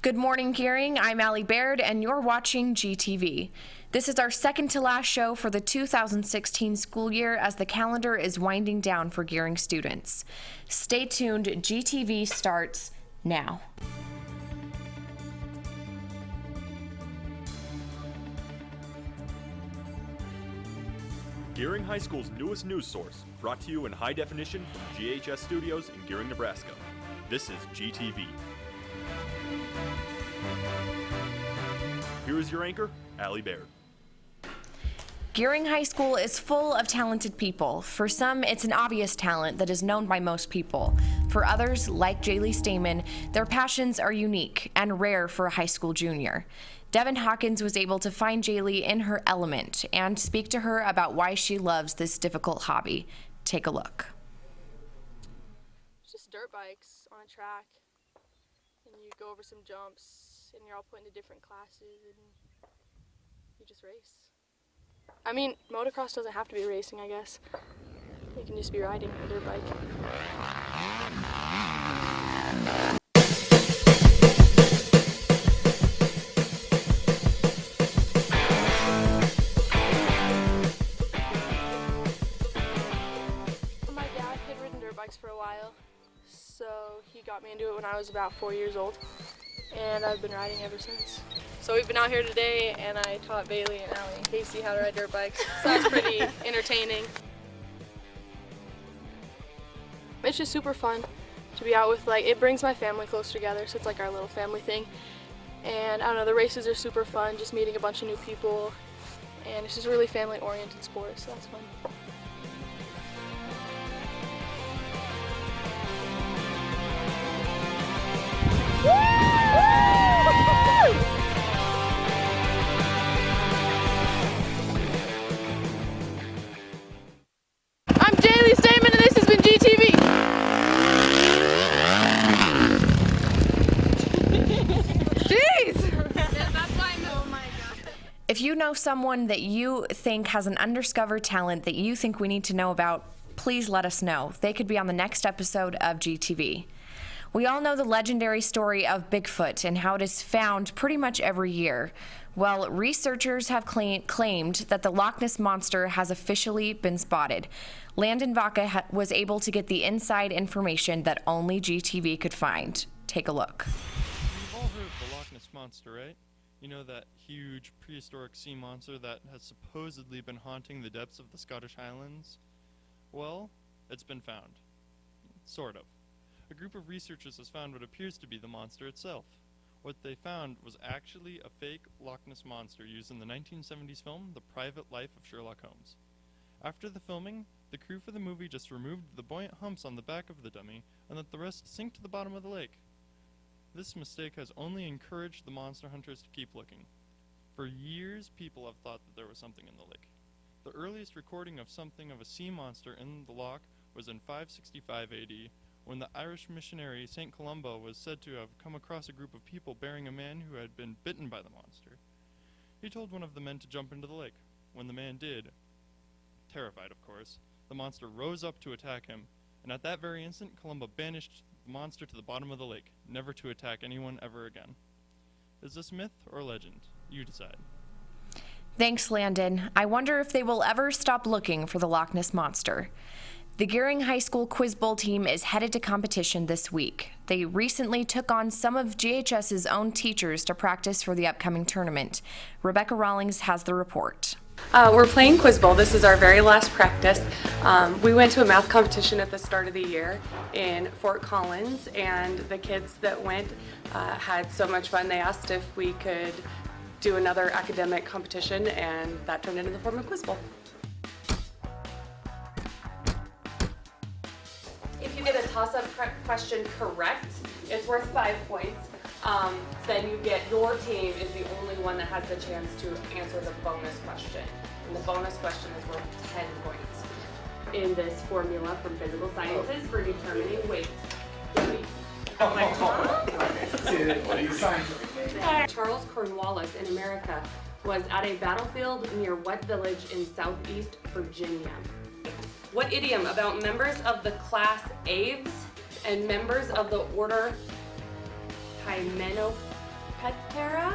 Good morning, Gearing. I'm Allie Baird, and you're watching GTV. This is our second to last show for the 2016 school year as the calendar is winding down for Gearing students. Stay tuned, GTV starts now. Gearing High School's newest news source, brought to you in high definition from GHS Studios in Gearing, Nebraska. This is GTV. Here is your anchor, Allie Baird. Gearing High School is full of talented people. For some, it's an obvious talent that is known by most people. For others, like Jaylee Stamen, their passions are unique and rare for a high school junior. Devin Hawkins was able to find Jaylee in her element and speak to her about why she loves this difficult hobby. Take a look. It's just dirt bikes on a track, and you go over some jumps, and you're all put into different classes, and you just race. I mean, motocross doesn't have to be racing, I guess. You can just be riding a dirt bike. My dad had ridden dirt bikes for a while, so he got me into it when I was about 4 years old, and I've been riding ever since. So we've been out here today, and I taught Bailey and Allie and Casey how to ride dirt bikes, so that's pretty entertaining. It's just super fun to be out with, it brings my family close together, so it's like our little family thing. And I don't know, the races are super fun, just meeting a bunch of new people, and it's just a really family-oriented sport, so that's fun. I'm Jaylee Stamen, and this has been GTV. Jeez! That's why I know. Oh my God. If you know someone that you think has an undiscovered talent that you think we need to know about, please let us know. They could be on the next episode of GTV. We all know the legendary story of Bigfoot and how it is found pretty much every year. Well, researchers have claimed that the Loch Ness Monster has officially been spotted. Landon Vaca was able to get the inside information that only GTV could find. Take a look. You've all heard of the Loch Ness Monster, right? You know, that huge prehistoric sea monster that has supposedly been haunting the depths of the Scottish Highlands? Well, it's been found. Sort of. A group of researchers has found what appears to be the monster itself. What they found was actually a fake Loch Ness Monster used in the 1970s film, The Private Life of Sherlock Holmes. After the filming, the crew for the movie just removed the buoyant humps on the back of the dummy and let the rest sink to the bottom of the lake. This mistake has only encouraged the monster hunters to keep looking. For years, people have thought that there was something in the lake. The earliest recording of something of a sea monster in the loch was in 565 AD, when the Irish missionary St. Columba was said to have come across a group of people bearing a man who had been bitten by the monster. He told one of the men to jump into the lake. When the man did, terrified of course, the monster rose up to attack him, and at that very instant Columba banished the monster to the bottom of the lake, never to attack anyone ever again. Is this myth or legend? You decide. Thanks, Landon. I wonder if they will ever stop looking for the Loch Ness Monster. The Gearing High School Quiz Bowl team is headed to competition this week. They recently took on some of GHS's own teachers to practice for the upcoming tournament. Rebecca Rawlings has the report. We're playing Quiz Bowl. This is our very last practice. We went to a math competition at the start of the year in Fort Collins, and the kids that went had so much fun. They asked if we could do another academic competition, and that turned into the form of Quiz Bowl. If you get a toss-up question correct, it's worth 5 points. Then you get, your team is the only one that has the chance to answer the bonus question. And the bonus question is worth 10 points. In this formula from physical sciences for determining weight. Charles Cornwallis in America was at a battlefield near what village in southeast Virginia? What idiom about members of the class Aves and members of the order Hymenoptera Petera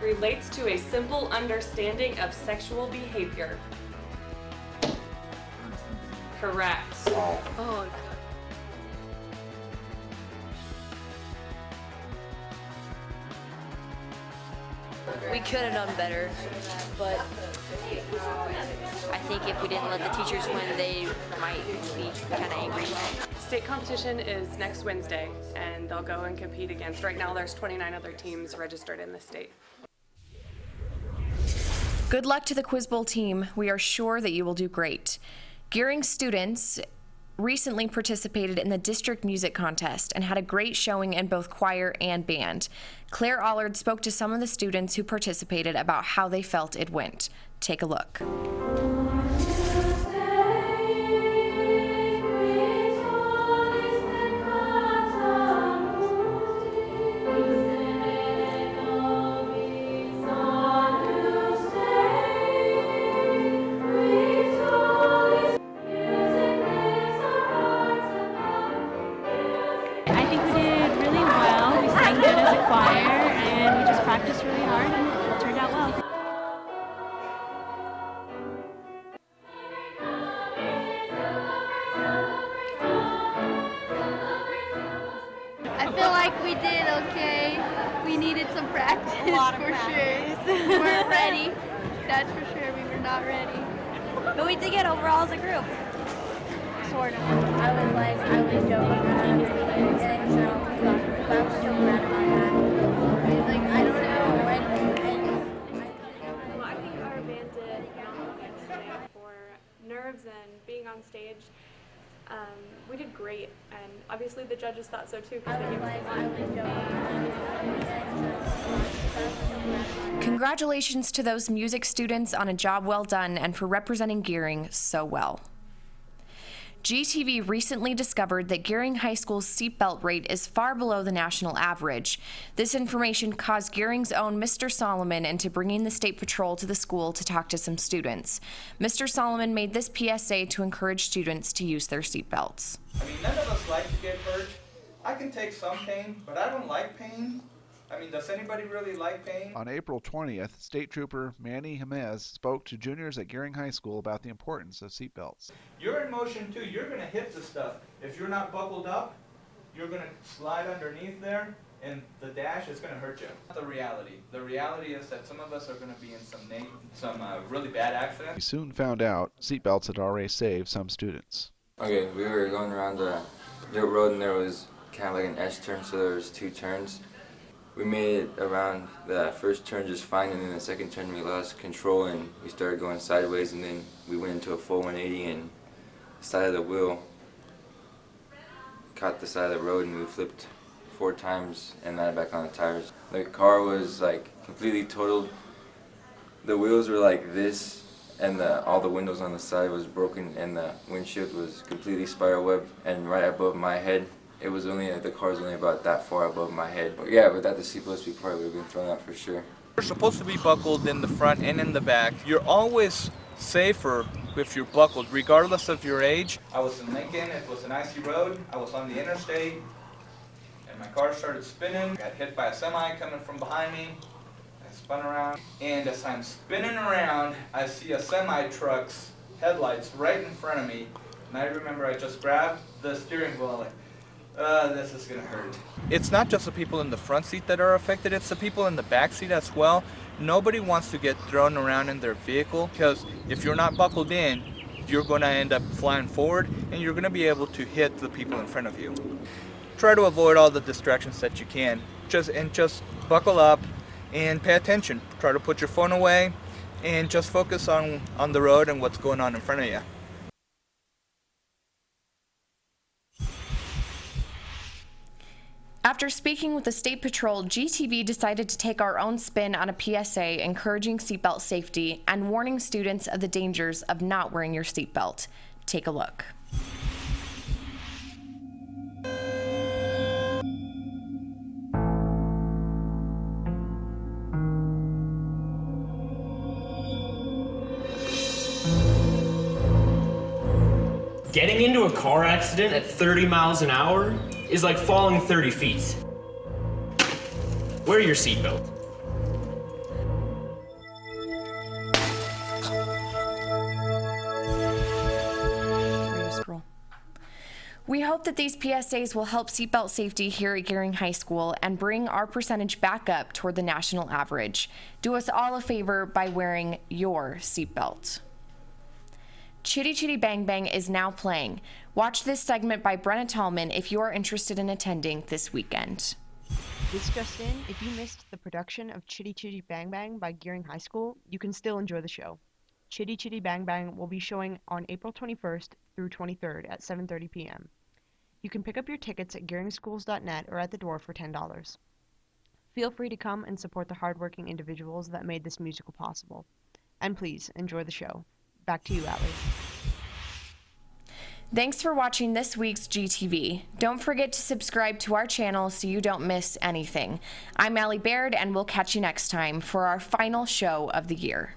relates to a simple understanding of sexual behavior. Correct. Oh, We could have done better, but I think if we didn't let the teachers win, they might be kind of angry. State competition is next Wednesday, and they'll go and compete against. Right now, there's 29 other teams registered in the state. Good luck to the Quiz Bowl team. We are sure that you will do great. Gearing students recently participated in the district music contest and had a great showing in both choir and band. Claire Allard spoke to some of the students who participated about how they felt it went. Take a look. I think we did really well. We sang good as a choir, and we just practiced really hard, and it turned out well. I feel like we did okay. We needed some practice for sure. We weren't ready. That's for sure. We were not ready. But we did get overall as a group. Sort of. I was joking around. I was joking around about that. I was like, I don't know. Well, I think our band did phenomenal things today for nerves and being on stage. We did great, and obviously the judges thought so too because they gave us a lot. Congratulations to those music students on a job well done and for representing Gearing so well. GTV recently discovered that Gearing High School's seatbelt rate is far below the national average. This information caused Gearing's own Mr. Solomon into bringing the State Patrol to the school to talk to some students. Mr. Solomon made this PSA to encourage students to use their seatbelts. I mean, none of us like to get hurt. I can take some pain, but I don't like pain. I mean, does anybody really like pain? On April 20th, State Trooper Manny Jimenez spoke to juniors at Gearing High School about the importance of seatbelts. You're in motion too. You're going to hit the stuff. If you're not buckled up, you're going to slide underneath there, and the dash is going to hurt you. The reality is that some of us are going to be in some really bad accidents. We soon found out seatbelts had already saved some students. Okay, we were going around the dirt road, and there was kind of like an S-turn, so there was 2 turns. We made it around the first turn just fine, and then the second turn we lost control and we started going sideways, and then we went into a full 180 and the side of the wheel caught the side of the road and we flipped 4 times and landed back on the tires. The car was like completely totaled. The wheels were like this, and all the windows on the side was broken, and the windshield was completely spiral web, and right above my head. It was only, the car was only about that far above my head. But yeah, without the seatbelts, we probably would have been thrown out for sure. You're supposed to be buckled in the front and in the back. You're always safer if you're buckled, regardless of your age. I was in Lincoln, it was an icy road. I was on the interstate, and my car started spinning. I got hit by a semi coming from behind me. I spun around, and as I'm spinning around, I see a semi-truck's headlights right in front of me. And I remember I just grabbed the steering wheel, like, this is gonna hurt. It's not just the people in the front seat that are affected, it's the people in the back seat as well. Nobody wants to get thrown around in their vehicle, because if you're not buckled in, you're gonna end up flying forward and you're gonna be able to hit the people in front of you. Try to avoid all the distractions that you can. Just buckle up and pay attention. Try to put your phone away and just focus on the road and what's going on in front of you. After speaking with the State Patrol, GTV decided to take our own spin on a PSA encouraging seatbelt safety and warning students of the dangers of not wearing your seatbelt. Take a look. Getting into a car accident at 30 miles an hour is like falling 30 feet. wear your seatbelt. We hope that these PSAs will help seatbelt safety here at Gearing High School and bring our percentage back up toward the national average. Do us all a favor by wearing your seatbelt. Chitty Chitty Bang Bang is now playing. Watch this segment by Brenna Tallman if you are interested in attending this weekend. This just in, if you missed the production of Chitty Chitty Bang Bang by Gearing High School, you can still enjoy the show. Chitty Chitty Bang Bang will be showing on April 21st through 23rd at 7:30 p.m. You can pick up your tickets at gearingschools.net or at the door for $10. Feel free to come and support the hardworking individuals that made this musical possible. And please, enjoy the show. Back to you, Allie. Thanks for watching this week's GTV. Don't forget to subscribe to our channel so you don't miss anything. I'm Allie Baird, and we'll catch you next time for our final show of the year.